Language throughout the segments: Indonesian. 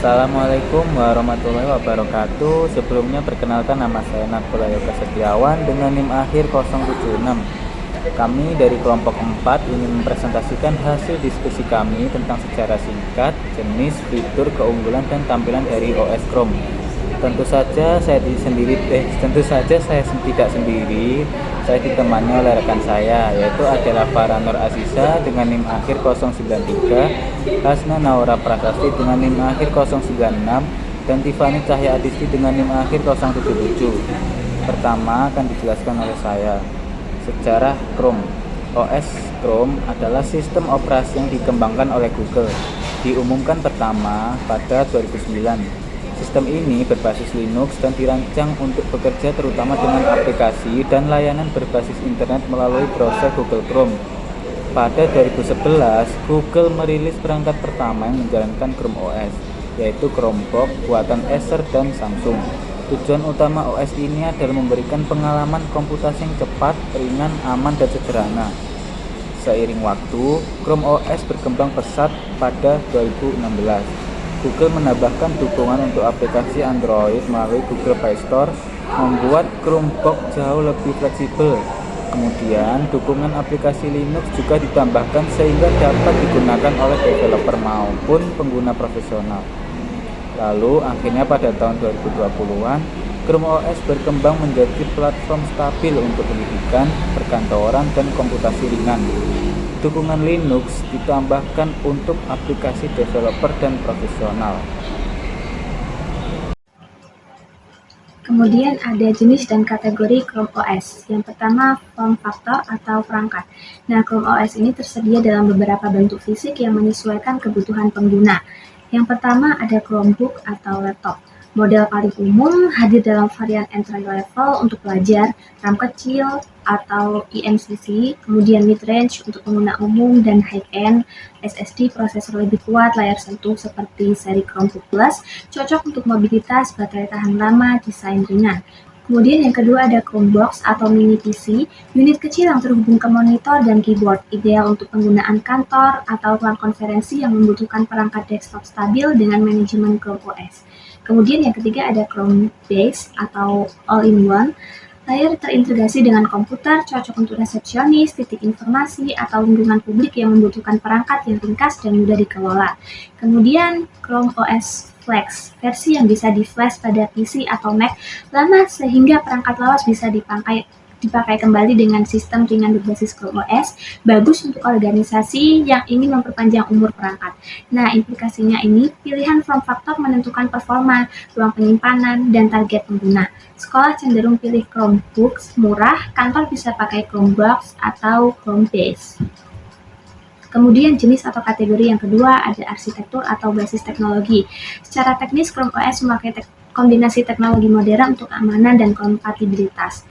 Assalamualaikum warahmatullahi wabarakatuh. Sebelumnya perkenalkan, nama saya Nakula Yoga Setiawan dengan NIM akhir 076. Kami dari kelompok 4 ingin mempresentasikan hasil diskusi kami tentang secara singkat jenis, fitur, keunggulan, dan tampilan dari OS Chrome. Tentu saja saya tidak sendiri. Saya ditemani oleh rekan saya, yaitu adalah Farah Nur Aziza dengan NIM akhir 093, Hasna Naura Prasasti dengan NIM akhir 096, dan Tiffany Cahya Adisti dengan NIM akhir 077. Pertama akan dijelaskan oleh saya. Sejarah Chrome. OS Chrome adalah sistem operasi yang dikembangkan oleh Google. Diumumkan pertama pada 2009. Sistem ini berbasis Linux dan dirancang untuk bekerja terutama dengan aplikasi dan layanan berbasis internet melalui browser Google Chrome. Pada 2011, Google merilis perangkat pertama yang menjalankan Chrome OS, yaitu Chromebook buatan Acer dan Samsung. Tujuan utama OS ini adalah memberikan pengalaman komputasi yang cepat, ringan, aman, dan sederhana. Seiring waktu, Chrome OS berkembang pesat pada 2016. Google menambahkan dukungan untuk aplikasi Android melalui Google Play Store, membuat Chromebook jauh lebih fleksibel. Kemudian, dukungan aplikasi Linux juga ditambahkan sehingga dapat digunakan oleh developer maupun pengguna profesional. Lalu, akhirnya pada tahun 2020-an, Chrome OS berkembang menjadi platform stabil untuk pendidikan, perkantoran, dan komputasi ringan. Dukungan Linux ditambahkan untuk aplikasi developer dan profesional. Kemudian ada jenis dan kategori Chrome OS. Yang pertama, form factor atau perangkat. Nah, Chrome OS ini tersedia dalam beberapa bentuk fisik yang menyesuaikan kebutuhan pengguna. Yang pertama ada Chromebook atau laptop. Model paling umum hadir dalam varian entry level untuk pelajar, RAM kecil atau eMCC, kemudian mid-range untuk pengguna umum, dan high-end SSD prosesor lebih kuat, layar sentuh seperti seri Chromebook Plus, cocok untuk mobilitas, baterai tahan lama, desain ringan. Kemudian yang kedua ada Chromebox atau mini PC, unit kecil yang terhubung ke monitor dan keyboard, ideal untuk penggunaan kantor atau ruang konferensi yang membutuhkan perangkat desktop stabil dengan manajemen Chrome OS. Kemudian yang ketiga ada Chrome Base atau all-in-one, layar terintegrasi dengan komputer, cocok untuk resepsionis, titik informasi, atau lingkungan publik yang membutuhkan perangkat yang ringkas dan mudah dikelola. Kemudian Chrome OS Flex, versi yang bisa di-flash pada PC atau Mac lama sehingga perangkat lawas bisa dipakai kembali dengan sistem ringan berbasis Chrome OS, bagus untuk organisasi yang ingin memperpanjang umur perangkat. Nah, implikasinya ini, pilihan form factor menentukan performa, ruang penyimpanan, dan target pengguna. Sekolah cenderung pilih Chromebooks murah, kantor bisa pakai Chromebox atau Chrome Base. Kemudian jenis atau kategori yang kedua ada arsitektur atau basis teknologi. Secara teknis, Chrome OS memakai kombinasi teknologi modern untuk keamanan dan kompatibilitas.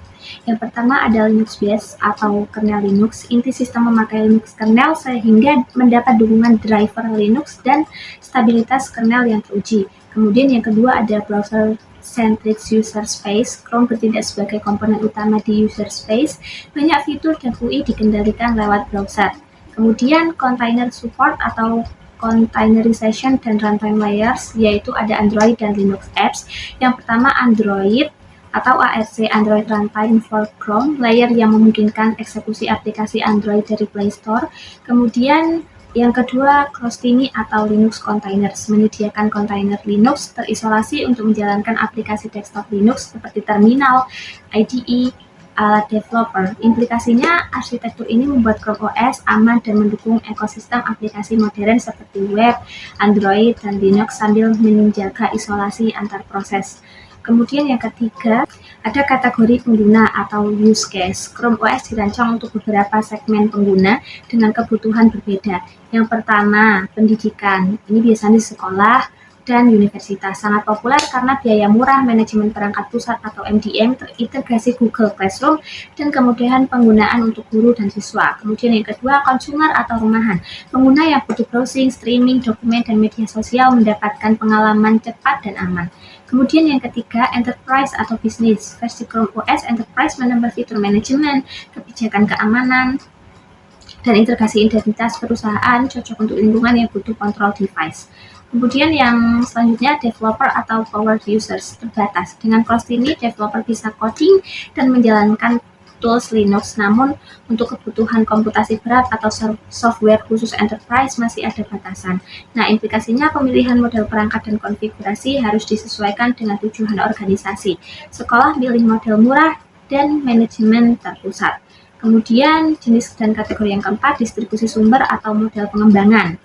Yang pertama ada Linux Base atau kernel Linux. Inti sistem memakai Linux kernel sehingga mendapat dukungan driver Linux dan stabilitas kernel yang teruji. Kemudian yang kedua ada browser-centric user space. Chrome bertindak sebagai komponen utama di user space. Banyak fitur dan UI dikendalikan lewat browser. Kemudian container support atau containerization dan runtime layers, yaitu ada Android dan Linux apps. Yang pertama Android atau ARC, Android Runtime for Chrome, layer yang memungkinkan eksekusi aplikasi Android dari Play Store. Kemudian yang kedua Crostini atau Linux Containers, menyediakan kontainer Linux terisolasi untuk menjalankan aplikasi desktop Linux seperti terminal, IDE, alat developer. Implikasinya, arsitektur ini membuat Chrome OS aman dan mendukung ekosistem aplikasi modern seperti web, Android, dan Linux sambil menjaga isolasi antar proses. Kemudian yang ketiga, ada kategori pengguna atau use case. Chrome OS dirancang untuk beberapa segmen pengguna dengan kebutuhan berbeda. Yang pertama, pendidikan. Ini biasanya di sekolah dan universitas. Sangat populer karena biaya murah, manajemen perangkat pusat atau MDM, terintegrasi Google Classroom, dan kemudahan penggunaan untuk guru dan siswa. Kemudian yang kedua, consumer atau rumahan. Pengguna yang butuh browsing, streaming, dokumen, dan media sosial mendapatkan pengalaman cepat dan aman. Kemudian yang ketiga, enterprise atau bisnis. Versi Chrome OS Enterprise menambah fitur manajemen, kebijakan keamanan, dan integrasi identitas perusahaan, cocok untuk lingkungan yang butuh kontrol device. Kemudian yang selanjutnya developer atau power users terbatas. Dengan Closed ini developer bisa coding dan menjalankan tools Linux, namun untuk kebutuhan komputasi berat atau software khusus enterprise masih ada batasan. Nah, implikasinya pemilihan model perangkat dan konfigurasi harus disesuaikan dengan tujuan organisasi. Sekolah pilih model murah dan manajemen terpusat. Kemudian jenis dan kategori yang keempat, distribusi sumber atau model pengembangan.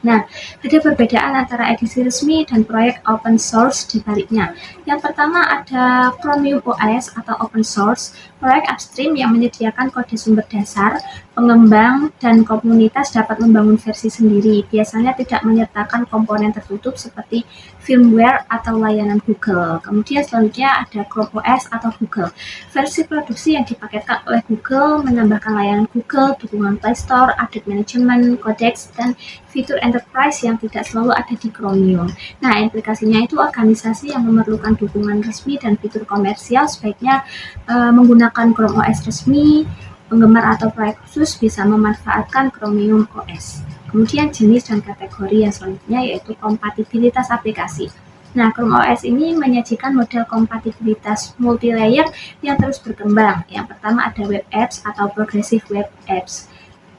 Nah, ada perbedaan antara edisi resmi dan proyek open source di baliknya. Yang pertama ada Chromium OS atau open source, proyek upstream yang menyediakan kode sumber dasar, pengembang dan komunitas dapat membangun versi sendiri. Biasanya tidak menyertakan komponen tertutup seperti firmware atau layanan Google. Kemudian selanjutnya ada Chrome OS atau Google. Versi produksi yang dipaketkan oleh Google menambahkan layanan Google, dukungan Play Store, update manajemen, codecs, dan fitur enterprise yang tidak selalu ada di Chromium. Nah, implikasinya itu organisasi yang memerlukan dukungan resmi dan fitur komersial sebaiknya menggunakan Chrome OS resmi. Penggemar atau proyek khusus bisa memanfaatkan Chromium OS. Kemudian jenis dan kategori yang selanjutnya yaitu kompatibilitas aplikasi. Nah, Chrome OS ini menyajikan model kompatibilitas multi-layer yang terus berkembang. Yang pertama ada web apps atau progressive web apps.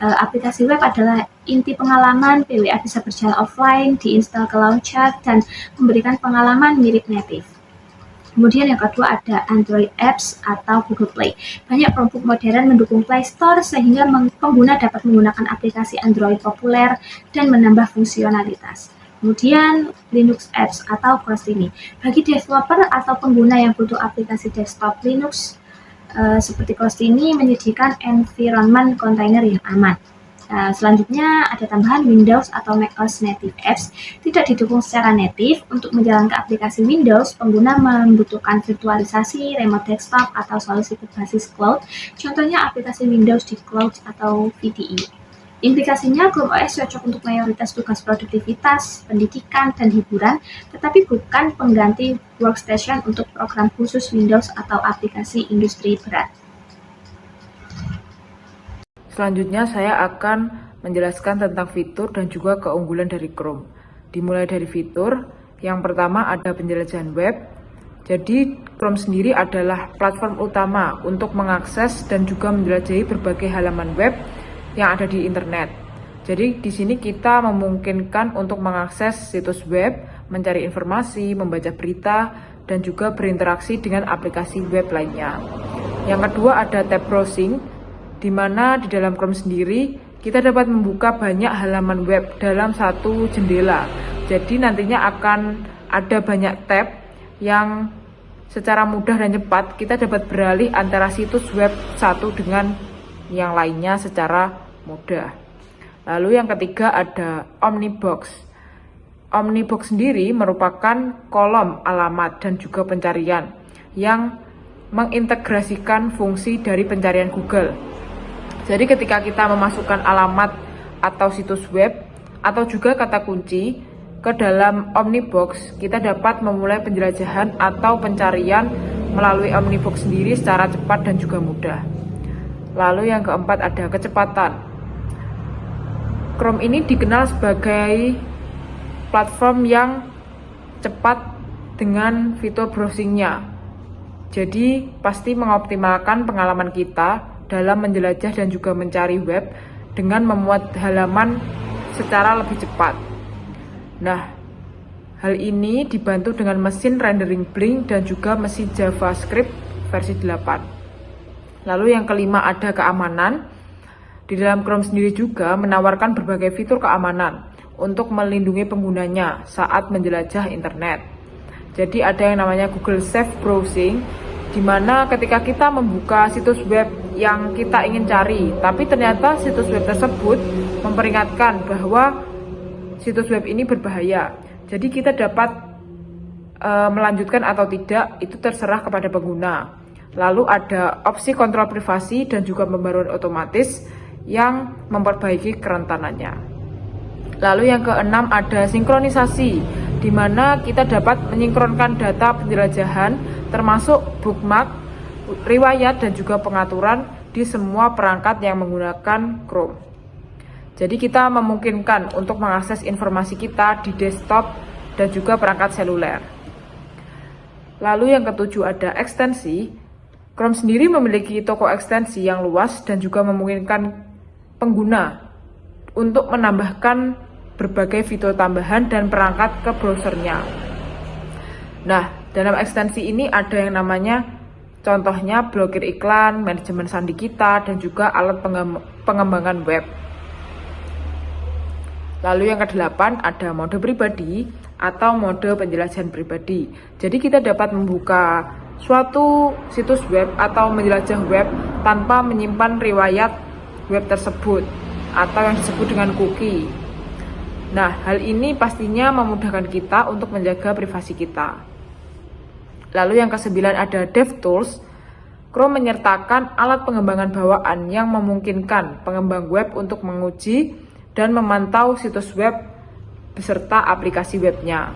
Aplikasi web adalah inti pengalaman, PWA bisa berjalan offline, diinstal ke launcher, dan memberikan pengalaman mirip native. Kemudian yang kedua ada Android Apps atau Google Play. Banyak produk modern mendukung Play Store sehingga pengguna dapat menggunakan aplikasi Android populer dan menambah fungsionalitas. Kemudian Linux Apps atau Closed ini. Bagi developer atau pengguna yang butuh aplikasi desktop Linux seperti Closed ini menyediakan environment container yang aman. Selanjutnya ada tambahan Windows atau macOS Native Apps tidak didukung secara native. Untuk menjalankan aplikasi Windows, pengguna membutuhkan virtualisasi, remote desktop, atau solusi berbasis cloud. Contohnya aplikasi Windows di Cloud atau VDI. Implikasinya Chrome OS cocok untuk mayoritas tugas produktivitas, pendidikan, dan hiburan, tetapi bukan pengganti workstation untuk program khusus Windows atau aplikasi industri berat. Selanjutnya saya akan menjelaskan tentang fitur dan juga keunggulan dari Chrome. Dimulai dari fitur, yang pertama ada penjelajahan web. Jadi Chrome sendiri adalah platform utama untuk mengakses dan juga menjelajahi berbagai halaman web yang ada di internet. Jadi di sini kita memungkinkan untuk mengakses situs web, mencari informasi, membaca berita, dan juga berinteraksi dengan aplikasi web lainnya. Yang kedua ada tab browsing, di mana di dalam Chrome sendiri kita dapat membuka banyak halaman web dalam satu jendela. Jadi nantinya akan ada banyak tab yang secara mudah dan cepat kita dapat beralih antara situs web satu dengan yang lainnya secara mudah. Lalu yang ketiga ada Omnibox. Omnibox sendiri merupakan kolom alamat dan juga pencarian yang mengintegrasikan fungsi dari pencarian Google. Jadi ketika kita memasukkan alamat atau situs web atau juga kata kunci ke dalam Omnibox, kita dapat memulai penjelajahan atau pencarian melalui Omnibox sendiri secara cepat dan juga mudah. Lalu yang keempat ada kecepatan. Chrome ini dikenal sebagai platform yang cepat dengan fitur browsingnya. Jadi pasti mengoptimalkan pengalaman kita dalam menjelajah dan juga mencari web dengan memuat halaman secara lebih cepat. Nah, hal ini dibantu dengan mesin rendering Blink dan juga mesin JavaScript versi 8. Lalu yang kelima ada keamanan. Di dalam Chrome sendiri juga menawarkan berbagai fitur keamanan untuk melindungi penggunanya saat menjelajah internet. Jadi ada yang namanya Google Safe Browsing, di mana ketika kita membuka situs web yang kita ingin cari, tapi ternyata situs web tersebut memperingatkan bahwa situs web ini berbahaya. Jadi kita dapat melanjutkan atau tidak, itu terserah kepada pengguna. Lalu ada opsi kontrol privasi dan juga pembaruan otomatis yang memperbaiki kerentanannya. Lalu yang keenam ada sinkronisasi, di mana kita dapat menyinkronkan data penjelajahan termasuk bookmark, riwayat, dan juga pengaturan di semua perangkat yang menggunakan Chrome. Jadi kita memungkinkan untuk mengakses informasi kita di desktop dan juga perangkat seluler. Lalu yang ketujuh ada ekstensi. Chrome sendiri memiliki toko ekstensi yang luas dan juga memungkinkan pengguna untuk menambahkan berbagai fitur tambahan dan perangkat ke browsernya. Nah, dalam ekstensi ini ada yang namanya contohnya blokir iklan, manajemen sandi kita, dan juga alat pengembangan web. Lalu yang kedelapan ada mode pribadi atau mode penjelajahan pribadi. Jadi kita dapat membuka suatu situs web atau menjelajah web tanpa menyimpan riwayat web tersebut atau yang disebut dengan cookie. Nah, hal ini pastinya memudahkan kita untuk menjaga privasi kita. Lalu yang kesembilan ada DevTools. Chrome menyertakan alat pengembangan bawaan yang memungkinkan pengembang web untuk menguji dan memantau situs web beserta aplikasi webnya.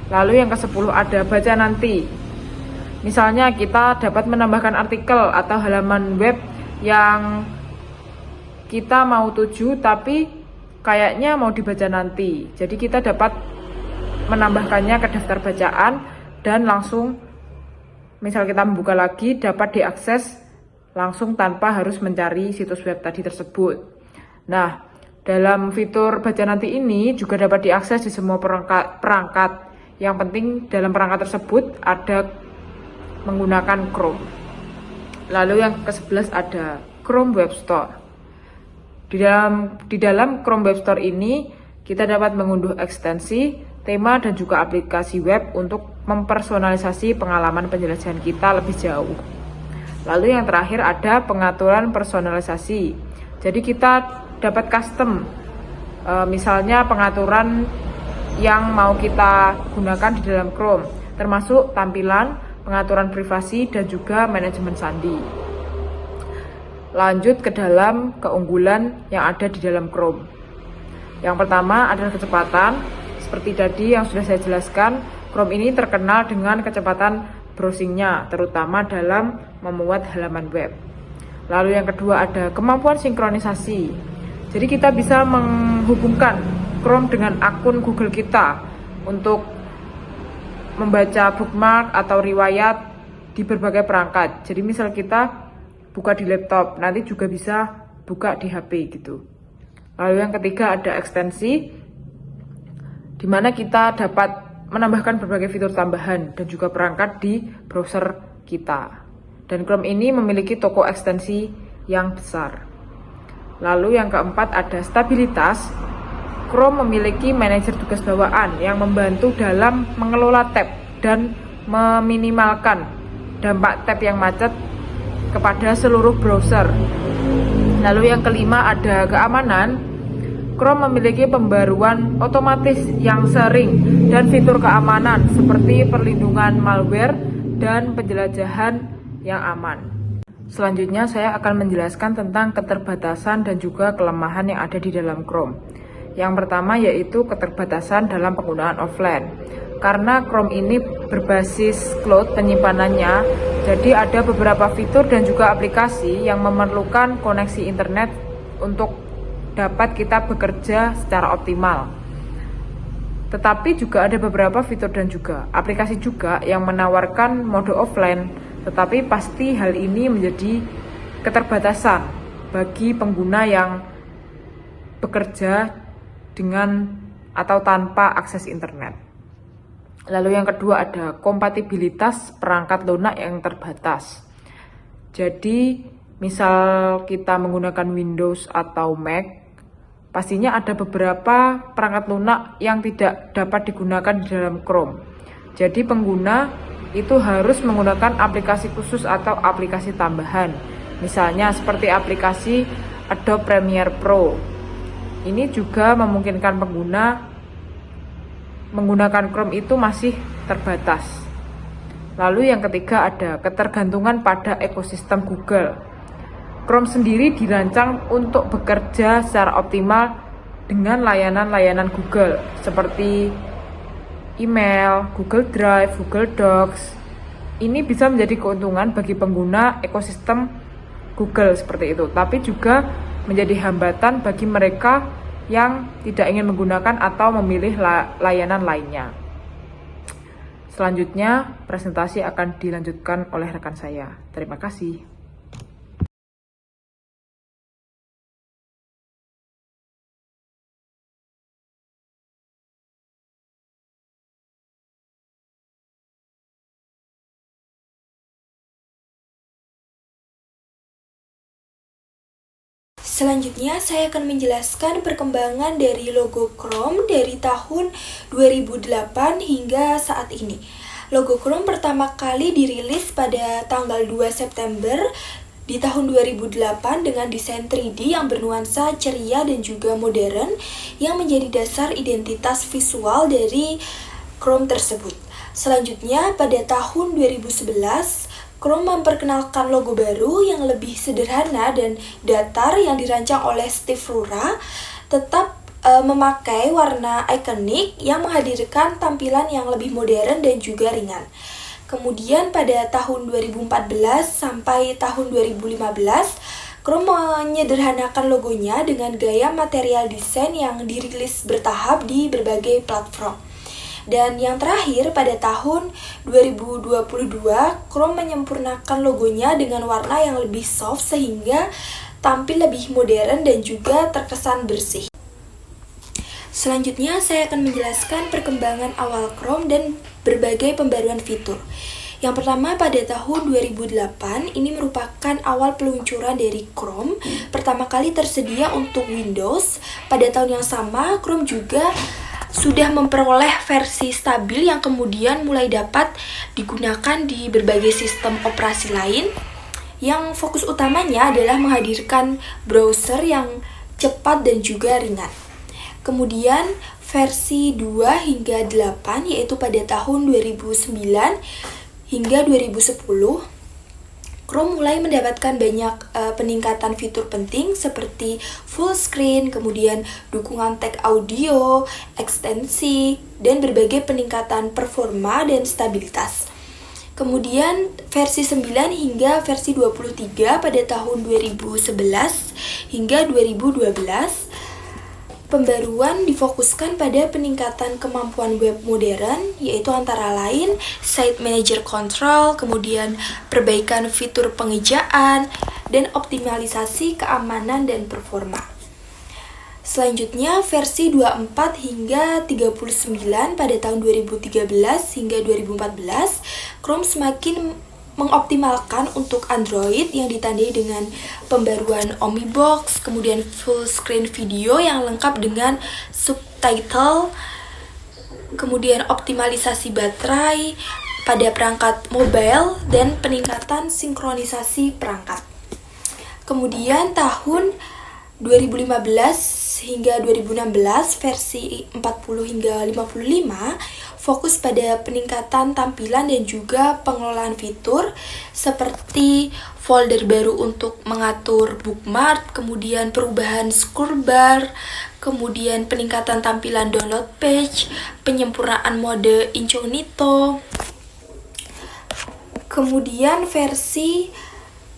Lalu yang ke-10 ada baca nanti. Misalnya kita dapat menambahkan artikel atau halaman web yang kita mau tuju tapi kayaknya mau dibaca nanti. Jadi kita dapat menambahkannya ke daftar bacaan dan langsung misal kita membuka lagi dapat diakses langsung tanpa harus mencari situs web tadi tersebut. Nah, dalam fitur baca nanti ini juga dapat diakses di semua perangkat. Yang penting dalam perangkat tersebut ada menggunakan Chrome. Lalu yang ke-11 ada Chrome Web Store. Di dalam Chrome Web Store ini kita dapat mengunduh ekstensi, tema dan juga aplikasi web untuk mempersonalisasi pengalaman penjelajahan kita lebih jauh. Lalu yang terakhir ada pengaturan personalisasi. Jadi kita dapat custom, misalnya pengaturan yang mau kita gunakan di dalam Chrome, termasuk tampilan, pengaturan privasi, dan juga manajemen sandi. Lanjut ke dalam keunggulan yang ada di dalam Chrome. Yang pertama adalah kecepatan. Seperti tadi yang sudah saya jelaskan, Chrome ini terkenal dengan kecepatan browsingnya, terutama dalam memuat halaman web. Lalu yang kedua ada kemampuan sinkronisasi. Jadi kita bisa menghubungkan Chrome dengan akun Google kita untuk membaca bookmark atau riwayat di berbagai perangkat. Jadi misal kita buka di laptop, nanti juga bisa buka di HP gitu. Lalu yang ketiga ada ekstensi, di mana kita dapat menambahkan berbagai fitur tambahan dan juga perangkat di browser kita. Dan Chrome ini memiliki toko ekstensi yang besar. Lalu yang keempat ada stabilitas. Chrome memiliki manajer tugas bawaan yang membantu dalam mengelola tab dan meminimalkan dampak tab yang macet kepada seluruh browser. Lalu yang kelima ada keamanan. Chrome memiliki pembaruan otomatis yang sering dan fitur keamanan seperti perlindungan malware dan penjelajahan yang aman. Selanjutnya saya akan menjelaskan tentang keterbatasan dan juga kelemahan yang ada di dalam Chrome. Yang pertama yaitu keterbatasan dalam penggunaan offline. Karena Chrome ini berbasis cloud penyimpanannya, jadi ada beberapa fitur dan juga aplikasi yang memerlukan koneksi internet untuk dapat kita bekerja secara optimal. Tetapi juga ada beberapa fitur dan juga aplikasi juga yang menawarkan mode offline, tetapi pasti hal ini menjadi keterbatasan bagi pengguna yang bekerja dengan atau tanpa akses internet. Lalu yang kedua ada kompatibilitas perangkat lunak yang terbatas. Jadi misal kita menggunakan Windows atau Mac, pastinya ada beberapa perangkat lunak yang tidak dapat digunakan di dalam Chrome. Jadi pengguna itu harus menggunakan aplikasi khusus atau aplikasi tambahan. Misalnya seperti aplikasi Adobe Premiere Pro. Ini juga memungkinkan pengguna menggunakan Chrome itu masih terbatas. Lalu yang ketiga ada ketergantungan pada ekosistem Google. Chrome sendiri dirancang untuk bekerja secara optimal dengan layanan-layanan Google seperti email, Google Drive, Google Docs. Ini bisa menjadi keuntungan bagi pengguna ekosistem Google seperti itu. Tapi juga menjadi hambatan bagi mereka yang tidak ingin menggunakan atau memilih layanan lainnya. Selanjutnya, presentasi akan dilanjutkan oleh rekan saya. Terima kasih. Selanjutnya, saya akan menjelaskan perkembangan dari logo Chrome dari tahun 2008 hingga saat ini. Logo Chrome pertama kali dirilis pada tanggal 2 September di tahun 2008 dengan desain 3D yang bernuansa ceria dan juga modern yang menjadi dasar identitas visual dari Chrome tersebut. Selanjutnya, pada tahun 2011, Chrome memperkenalkan logo baru yang lebih sederhana dan datar yang dirancang oleh Steve Rura, tetap memakai warna ikonik yang menghadirkan tampilan yang lebih modern dan juga ringan. Kemudian pada tahun 2014 sampai tahun 2015, Chrome menyederhanakan logonya dengan gaya material desain yang dirilis bertahap di berbagai platform. Dan yang terakhir, pada tahun 2022, Chrome menyempurnakan logonya dengan warna yang lebih soft sehingga tampil lebih modern dan juga terkesan bersih. Selanjutnya, saya akan menjelaskan perkembangan awal Chrome dan berbagai pembaruan fitur. Yang pertama, pada tahun 2008, ini merupakan awal peluncuran dari Chrome. Pertama kali tersedia untuk Windows. Pada tahun yang sama, Chrome juga sudah memperoleh versi stabil yang kemudian mulai dapat digunakan di berbagai sistem operasi lain, yang fokus utamanya adalah menghadirkan browser yang cepat dan juga ringan. Kemudian versi 2 hingga 8, yaitu pada tahun 2009 hingga 2010, Chrome mulai mendapatkan banyak peningkatan fitur penting seperti full screen, kemudian dukungan tag audio, ekstensi, dan berbagai peningkatan performa dan stabilitas. Kemudian versi 9 hingga versi 23 pada tahun 2011 hingga 2012, pembaruan difokuskan pada peningkatan kemampuan web modern, yaitu antara lain Site Manager Control, kemudian perbaikan fitur pengejaan, dan optimalisasi keamanan dan performa. Selanjutnya, versi 24 hingga 39 pada tahun 2013 hingga 2014, Chrome semakin mengoptimalkan untuk Android yang ditandai dengan pembaruan Omnibox, kemudian full screen video yang lengkap dengan subtitle, kemudian optimalisasi baterai pada perangkat mobile, dan peningkatan sinkronisasi perangkat. Kemudian tahun 2015 hingga 2016 versi 40 hingga 55 fokus pada peningkatan tampilan dan juga pengelolaan fitur seperti folder baru untuk mengatur bookmark, kemudian perubahan scroll bar, kemudian peningkatan tampilan download page, penyempurnaan mode incognito. Kemudian versi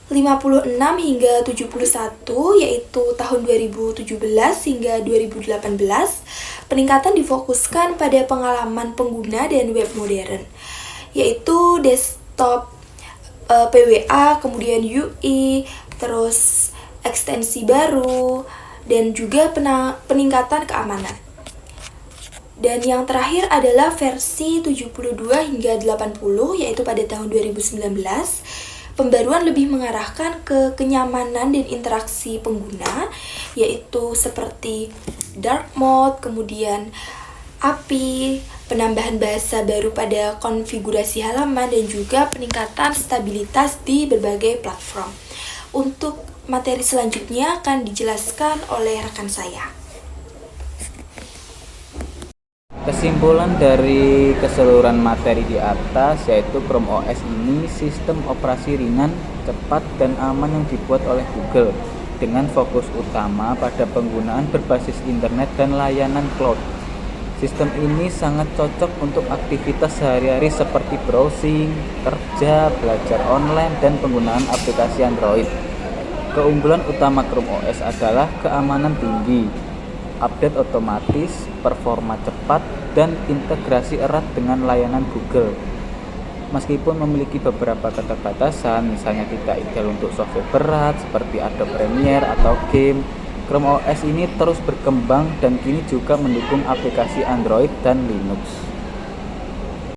56 hingga 71, yaitu tahun 2017 hingga 2018, peningkatan difokuskan pada pengalaman pengguna dan web modern, yaitu desktop, PWA, kemudian UI, terus ekstensi baru, dan juga peningkatan keamanan. Dan yang terakhir adalah versi 72 hingga 80, yaitu pada tahun 2019, pembaruan lebih mengarahkan ke kenyamanan dan interaksi pengguna, yaitu seperti dark mode, kemudian API, penambahan bahasa baru pada konfigurasi halaman, dan juga peningkatan stabilitas di berbagai platform. Untuk materi selanjutnya akan dijelaskan oleh rekan saya. Kesimpulan dari keseluruhan materi di atas yaitu Chrome OS ini sistem operasi ringan, cepat, dan aman yang dibuat oleh Google dengan fokus utama pada penggunaan berbasis internet dan layanan cloud. Sistem ini sangat cocok untuk aktivitas sehari-hari seperti browsing, kerja, belajar online, dan penggunaan aplikasi Android. Keunggulan utama Chrome OS adalah keamanan tinggi, update otomatis, performa cepat, dan integrasi erat dengan layanan Google. Meskipun memiliki beberapa keterbatasan, misalnya tidak ideal untuk software berat seperti Adobe Premiere atau game, Chrome OS ini terus berkembang dan kini juga mendukung aplikasi Android dan Linux.